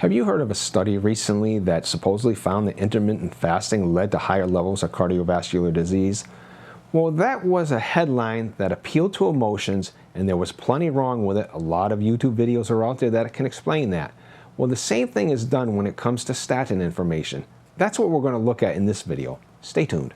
Have you heard of a study recently that supposedly found that intermittent fasting led to higher levels of cardiovascular disease? Well, that was a headline that appealed to emotions, and there was plenty wrong with it. A lot of YouTube videos are out there that can explain that. Well, the same thing is done when it comes to statin information. That's what we're going to look at in this video. Stay tuned.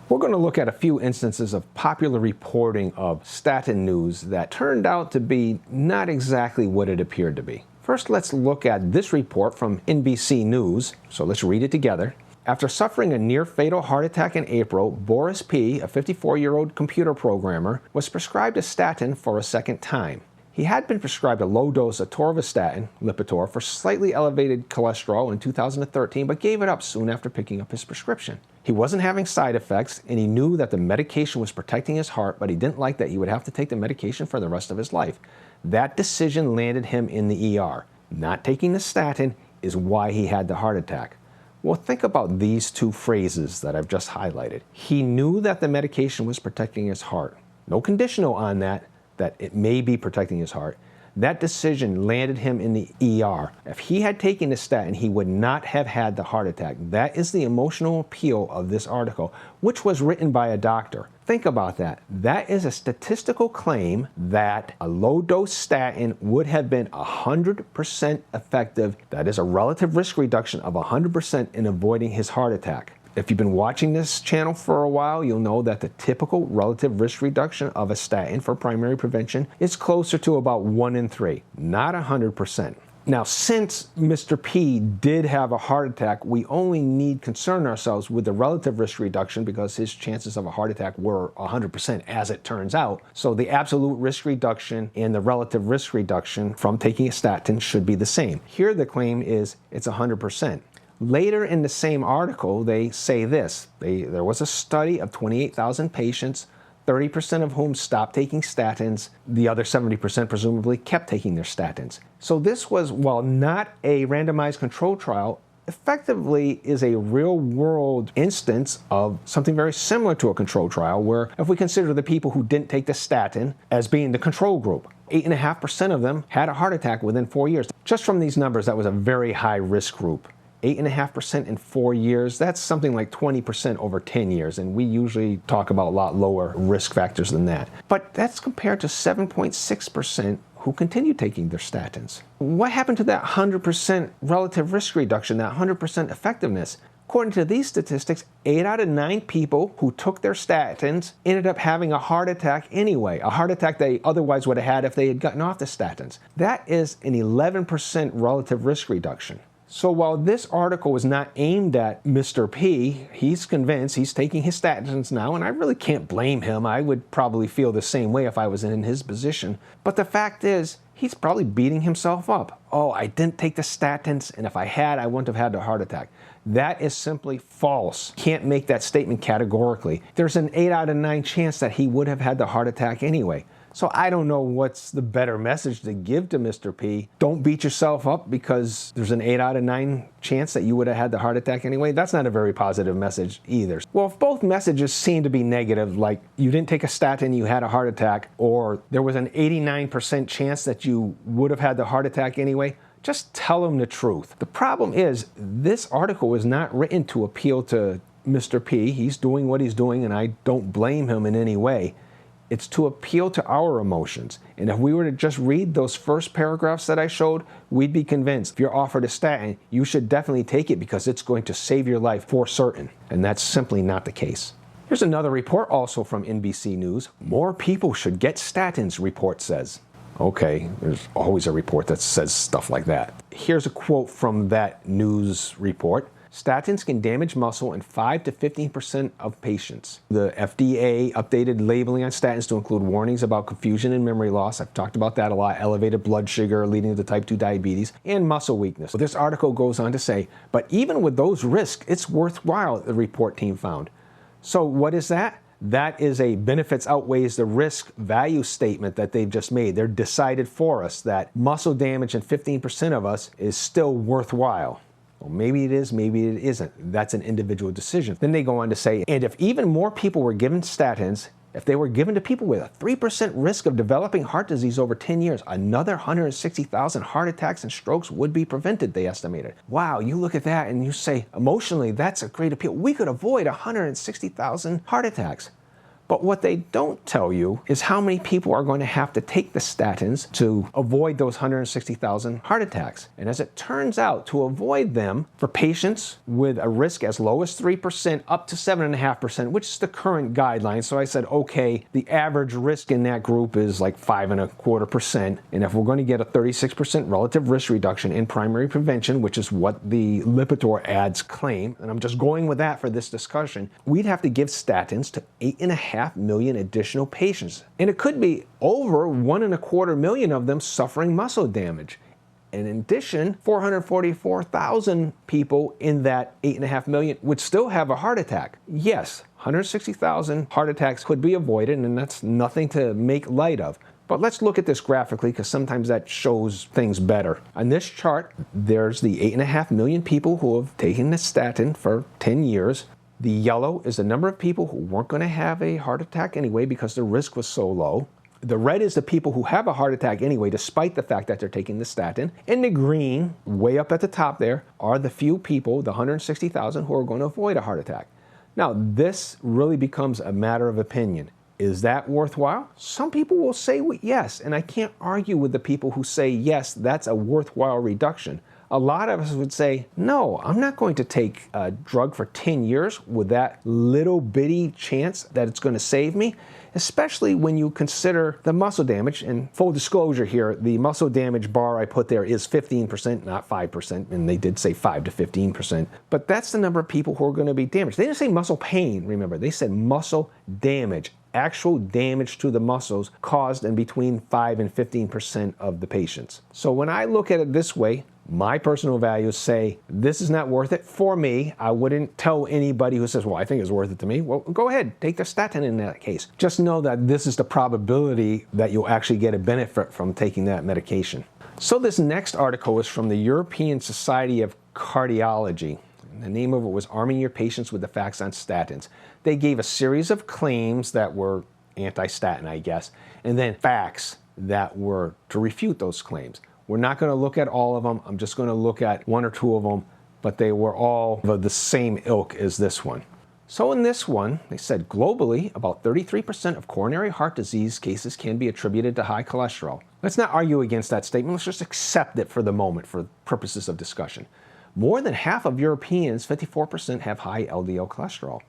We're going to look at a few instances of popular reporting of statin news that turned out to be not exactly what it appeared to be. First, let's look at this report from NBC News. So let's read it together. After suffering a near-fatal heart attack in April, Boris P., a 54-year-old computer programmer, was prescribed a statin for a second time. He had been prescribed a low dose of atorvastatin, Lipitor, for slightly elevated cholesterol in 2013, but gave it up soon after picking up his prescription. He wasn't having side effects, and he knew that the medication was protecting his heart, but he didn't like that he would have to take the medication for the rest of his life. That decision landed him in the ER. Not taking the statin is why he had the heart attack. Well, think about these two phrases that I've just highlighted. He knew that the medication was protecting his heart. No conditional on that it may be protecting his heart. That decision landed him in the ER. If he had taken the statin, he would not have had the heart attack. That is the emotional appeal of this article, which was written by a doctor. Think about that. That is a statistical claim that a low-dose statin would have been 100% effective. That is a relative risk reduction of 100% in avoiding his heart attack. If you've been watching this channel for a while, you'll know that the typical relative risk reduction of a statin for primary prevention is closer to about 1 in 3, not 100%. Now, since Mr. P did have a heart attack, we only need concern ourselves with the relative risk reduction because his chances of a heart attack were 100% as it turns out. So the absolute risk reduction and the relative risk reduction from taking a statin should be the same. Here the claim is it's 100%. Later in the same article, they say this. There was a study of 28,000 patients, 30% of whom stopped taking statins. The other 70% presumably kept taking their statins. So this was, while not a randomized control trial, effectively is a real-world instance of something very similar to a control trial, where if we consider the people who didn't take the statin as being the control group, 8.5% of them had a heart attack within 4 years. Just from these numbers, that was a very high-risk group. 8.5% in 4 years, that's something like 20% over 10 years, and we usually talk about a lot lower risk factors than that. But that's compared to 7.6% who continued taking their statins. What happened to that 100% relative risk reduction, that 100% effectiveness? According to these statistics, 8 out of 9 people who took their statins ended up having a heart attack anyway, a heart attack they otherwise would have had if they had gotten off the statins. That is an 11% relative risk reduction. So while this article was not aimed at Mr. P, he's convinced he's taking his statins now, and I really can't blame him. I would probably feel the same way if I was in his position. But the fact is, he's probably beating himself up. Oh, I didn't take the statins, and if I had, I wouldn't have had the heart attack. That is simply false. Can't make that statement categorically. There's an 8 out of 9 chance that he would have had the heart attack anyway. So I don't know what's the better message to give to Mr. P. Don't beat yourself up because there's an 8 out of 9 chance that you would have had the heart attack anyway. That's not a very positive message either. Well, if both messages seem to be negative, like you didn't take a statin, you had a heart attack, or there was an 89% chance that you would have had the heart attack anyway, just tell them the truth. The problem is, this article was not written to appeal to Mr. P. He's doing what he's doing, and I don't blame him in any way. It's to appeal to our emotions. And if we were to just read those first paragraphs that I showed, we'd be convinced if you're offered a statin, you should definitely take it because it's going to save your life for certain. And that's simply not the case. Here's another report also from NBC News. More people should get statins, report says. Okay, there's always a report that says stuff like that. Here's a quote from that news report. Statins can damage muscle in 5 to 15% of patients. The FDA updated labeling on statins to include warnings about confusion and memory loss. I've talked about that a lot. Elevated blood sugar leading to type 2 diabetes and muscle weakness. But this article goes on to say, but even with those risks, it's worthwhile, the report team found. So what is that? That is a benefits outweighs the risk value statement that they've just made. They're decided for us that muscle damage in 15% of us is still worthwhile. Well, maybe it is, maybe it isn't. That's an individual decision. Then they go on to say, and if even more people were given statins, if they were given to people with a 3% risk of developing heart disease over 10 years, another 160,000 heart attacks and strokes would be prevented, they estimated. Wow, you look at that and you say, emotionally, that's a great appeal. We could avoid 160,000 heart attacks. But what they don't tell you is how many people are going to have to take the statins to avoid those 160,000 heart attacks. And as it turns out, to avoid them, for patients with a risk as low as 3% up to 7.5%, which is the current guideline. So I said, okay, the average risk in that group is like 5.25%. And if we're going to get a 36% relative risk reduction in primary prevention, which is what the Lipitor ads claim, and I'm just going with that for this discussion, we'd have to give statins to 8.5 million additional patients. And it could be over 1.25 million of them suffering muscle damage. And in addition, 444,000 people in that 8.5 million would still have a heart attack. Yes, 160,000 heart attacks could be avoided, and that's nothing to make light of. But let's look at this graphically, because sometimes that shows things better. On this chart, there's the 8.5 million people who have taken the statin for 10 years. The yellow is the number of people who weren't going to have a heart attack anyway because the risk was so low. The red is the people who have a heart attack anyway, despite the fact that they're taking the statin. And the green, way up at the top there, are the few people, the 160,000, who are going to avoid a heart attack. Now, this really becomes a matter of opinion. Is that worthwhile? Some people will say yes, and I can't argue with the people who say yes, that's a worthwhile reduction. A lot of us would say, no, I'm not going to take a drug for 10 years with that little bitty chance that it's going to save me, especially when you consider the muscle damage. And full disclosure here, the muscle damage bar I put there is 15%, not 5%, and they did say 5 to 15%. But that's the number of people who are going to be damaged. They didn't say muscle pain, remember, they said muscle damage. Actual damage to the muscles caused in between 5 and 15% of the patients. So when I look at it this way, my personal values say this is not worth it for me. I wouldn't tell anybody who says, well, I think it's worth it to me. Well, go ahead, take the statin in that case. Just know that this is the probability that you'll actually get a benefit from taking that medication. So this next article is from the European Society of Cardiology. The name of it was Arming Your Patients with the Facts on Statins. They gave a series of claims that were anti-statin, I guess, and then facts that were to refute those claims. We're not going to look at all of them. I'm just going to look at one or two of them, but they were all of the same ilk as this one. So in this one, they said globally, about 33% of coronary heart disease cases can be attributed to high cholesterol. Let's not argue against that statement. Let's just accept it for the moment for purposes of discussion. More than half of Europeans, 54%, have high LDL cholesterol.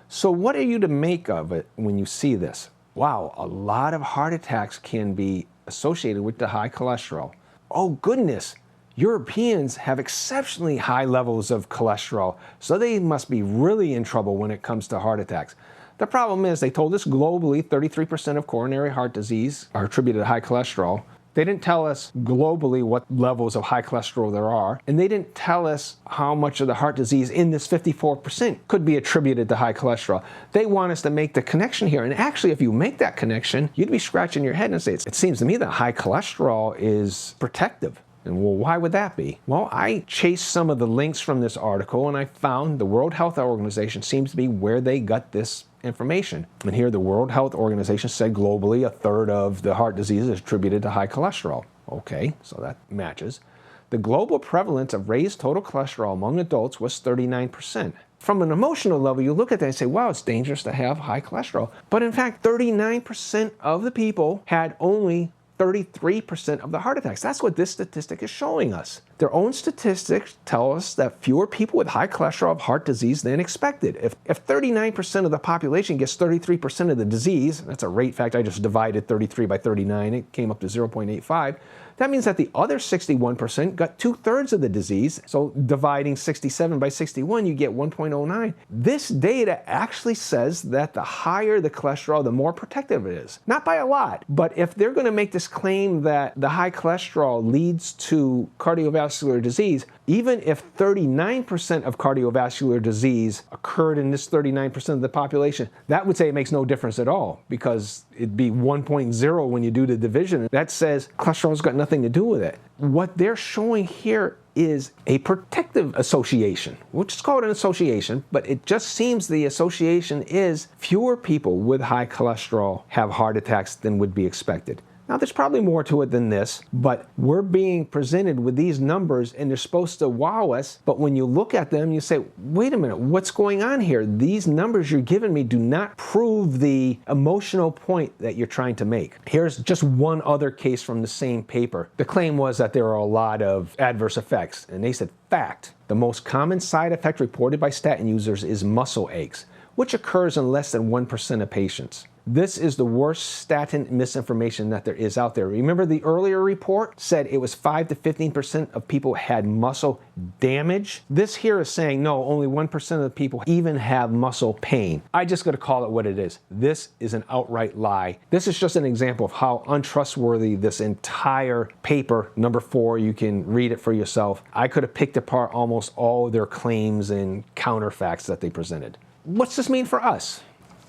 So what are you to make of it when you see this? Wow, a lot of heart attacks can be associated with the high cholesterol. Oh goodness, Europeans have exceptionally high levels of cholesterol, so they must be really in trouble when it comes to heart attacks. The problem is they told us globally 33% of coronary heart disease are attributed to high cholesterol. They didn't tell us globally what levels of high cholesterol there are, and they didn't tell us how much of the heart disease in this 54% could be attributed to high cholesterol. They want us to make the connection here, and actually if you make that connection, you'd be scratching your head and say, it seems to me that high cholesterol is protective. And well, why would that be? Well, I chased some of the links from this article and I found the World Health Organization seems to be where they got this information. And here the World Health Organization said globally a third of the heart disease is attributed to high cholesterol. Okay, so that matches. The global prevalence of raised total cholesterol among adults was 39%. From an emotional level, you look at that and say, wow, it's dangerous to have high cholesterol. But in fact, 39% of the people had only 33% of the heart attacks. That's what this statistic is showing us. Their own statistics tell us that fewer people with high cholesterol have heart disease than expected. If 39% of the population gets 33% of the disease, that's a rate fact, I just divided 33 by 39, it came up to 0.85. That means that the other 61% got 2/3 of the disease. So dividing 67 by 61, you get 1.09. This data actually says that the higher the cholesterol, the more protective it is. Not by a lot, but if they're going to make this claim that the high cholesterol leads to cardiovascular cardiovascular disease, even if 39% of cardiovascular disease occurred in this 39% of the population, that would say it makes no difference at all, because it'd be 1.0 when you do the division. That says cholesterol's got nothing to do with it. What they're showing here is a protective association. We'll just call it an association, but it just seems the association is fewer people with high cholesterol have heart attacks than would be expected. Now, there's probably more to it than this, but we're being presented with these numbers and they're supposed to wow us, but when you look at them, you say, wait a minute, what's going on here? These numbers you're giving me do not prove the emotional point that you're trying to make. Here's just one other case from the same paper. The claim was that there are a lot of adverse effects, and they said, fact, the most common side effect reported by statin users is muscle aches, which occurs in less than 1% of patients. This is the worst statin misinformation that there is out there. Remember the earlier report said it was 5 to 15% of people had muscle damage? This here is saying no, only 1% of the people even have muscle pain. I just got to call it what it is. This is an outright lie. This is just an example of how untrustworthy this entire paper, number 4, you can read it for yourself. I could have picked apart almost all their claims and counterfacts that they presented. What's this mean for us?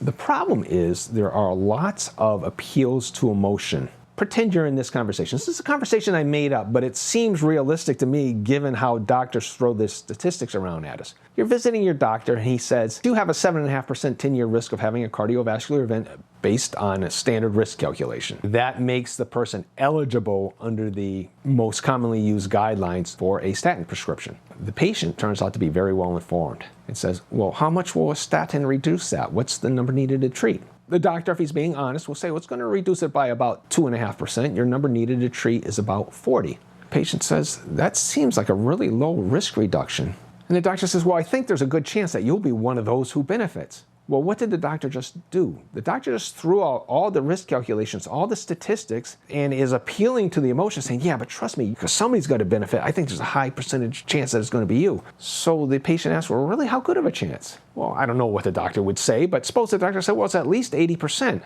The problem is there are lots of appeals to emotion. Pretend you're in this conversation. This is a conversation I made up, but it seems realistic to me given how doctors throw this statistics around at us. You're visiting your doctor and he says, you have a 7.5% 10-year risk of having a cardiovascular event based on a standard risk calculation. That makes the person eligible under the most commonly used guidelines for a statin prescription. The patient turns out to be very well informed and says, well, how much will a statin reduce that? What's the number needed to treat? The doctor, if he's being honest, will say, well, it's going to reduce it by about 2.5%. Your number needed to treat is about 40. The patient says, that seems like a really low risk reduction. And the doctor says, well, I think there's a good chance that you'll be one of those who benefits. Well, what did the doctor just do? The doctor just threw out all the risk calculations, all the statistics, and is appealing to the emotion, saying, yeah, but trust me, because somebody's going to benefit. I think there's a high percentage chance that it's going to be you. So the patient asked, well, really, how good of a chance? Well, I don't know what the doctor would say, but suppose the doctor said, well, it's at least 80%.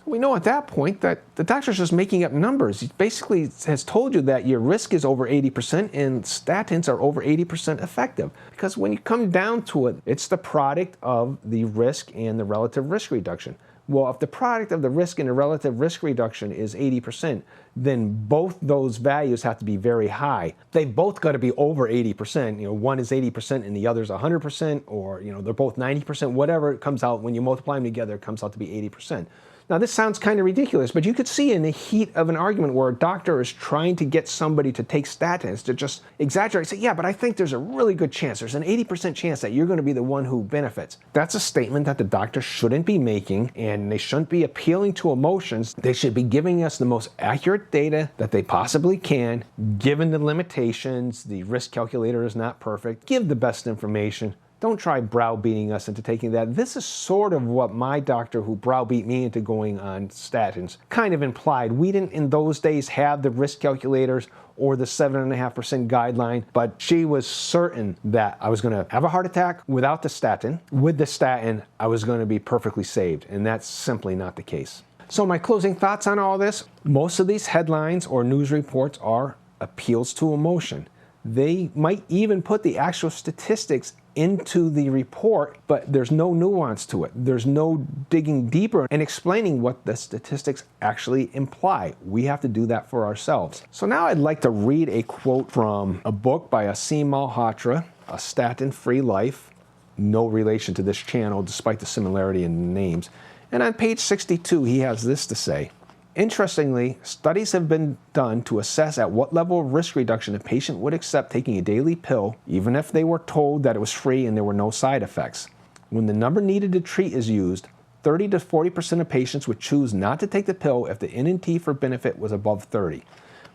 We know at that point that the doctor's just making up numbers. He basically has told you that your risk is over 80% and statins are over 80% effective. Because when you come down to it, it's the product of the risk and the relative risk reduction. Well, if the product of the risk and the relative risk reduction is 80%, then both those values have to be very high. They've both got to be over 80%. You know, one is 80% and the other's 100%, or they're both 90%, whatever it comes out. When you multiply them together, it comes out to be 80%. Now, this sounds kind of ridiculous, but you could see in the heat of an argument where a doctor is trying to get somebody to take statins to just exaggerate, say, yeah, but I think there's a really good chance, there's an 80% chance that you're going to be the one who benefits. That's a statement that the doctor shouldn't be making, and they shouldn't be appealing to emotions. They should be giving us the most accurate data that they possibly can, given the limitations. The risk calculator is not perfect. Give the best information. Don't try browbeating us into taking that. This is sort of what my doctor, who browbeat me into going on statins, kind of implied. We didn't in those days have the risk calculators or the 7.5% guideline, but she was certain that I was going to have a heart attack without the statin. With the statin, I was going to be perfectly saved, and that's simply not the case. So my closing thoughts on all this: most of these headlines or news reports are appeals to emotion. They might even put the actual statistics into the report, but there's no nuance to it. There's no digging deeper and explaining what the statistics actually imply. We have to do that for ourselves. So now I'd like to read a quote from a book by Asim Malhotra, A Statin-Free Life. No relation to this channel, despite the similarity in names. And on page 62, he has this to say: interestingly, studies have been done to assess at what level of risk reduction a patient would accept taking a daily pill, even if they were told that it was free and there were no side effects. When the number needed to treat is used, 30 to 40% of patients would choose not to take the pill if the NNT for benefit was above 30.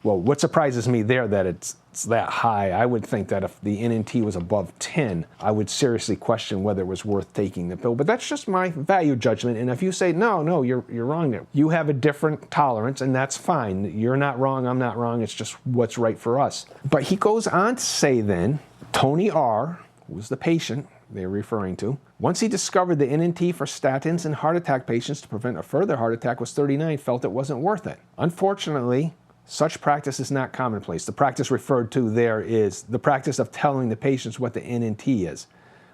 Well, what surprises me there that it's that high. I would think that if the NNT was above 10, I would seriously question whether it was worth taking the pill. But that's just my value judgment. And if you say, no, you're wrong there. You have a different tolerance, and that's fine. You're not wrong, I'm not wrong. It's just what's right for us. But he goes on to say then, Tony R., who was the patient they're referring to, once he discovered the NNT for statins in heart attack patients to prevent a further heart attack was 39, felt it wasn't worth it. Unfortunately, Such practice is not commonplace. The practice referred to there is the practice of telling the patients what the N and T is.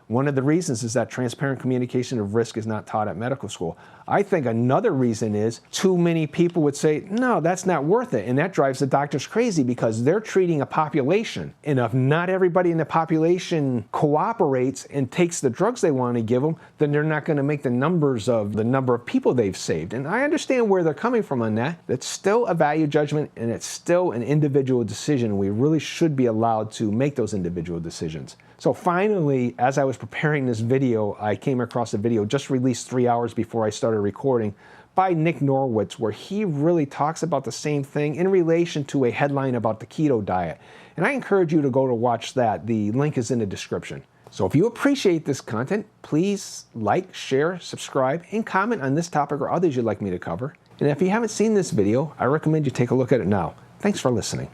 One of the reasons is that transparent communication of risk is not taught at medical school. I think another reason is too many people would say, no, that's not worth it. And that drives the doctors crazy because they're treating a population. And if not everybody in the population cooperates and takes the drugs they want to give them, then they're not going to make the numbers of the number of people they've saved. And I understand where they're coming from on that. It's still a value judgment and it's still an individual decision. We really should be allowed to make those individual decisions. So finally, as I was preparing this video, I came across a video just released 3 hours before I started recording by Nick Norwitz, where he really talks about the same thing in relation to a headline about the keto diet. And I encourage you to go to watch that. The link is in the description. So if you appreciate this content, please like, share, subscribe, and comment on this topic or others you'd like me to cover. And if you haven't seen this video, I recommend you take a look at it now. Thanks for listening.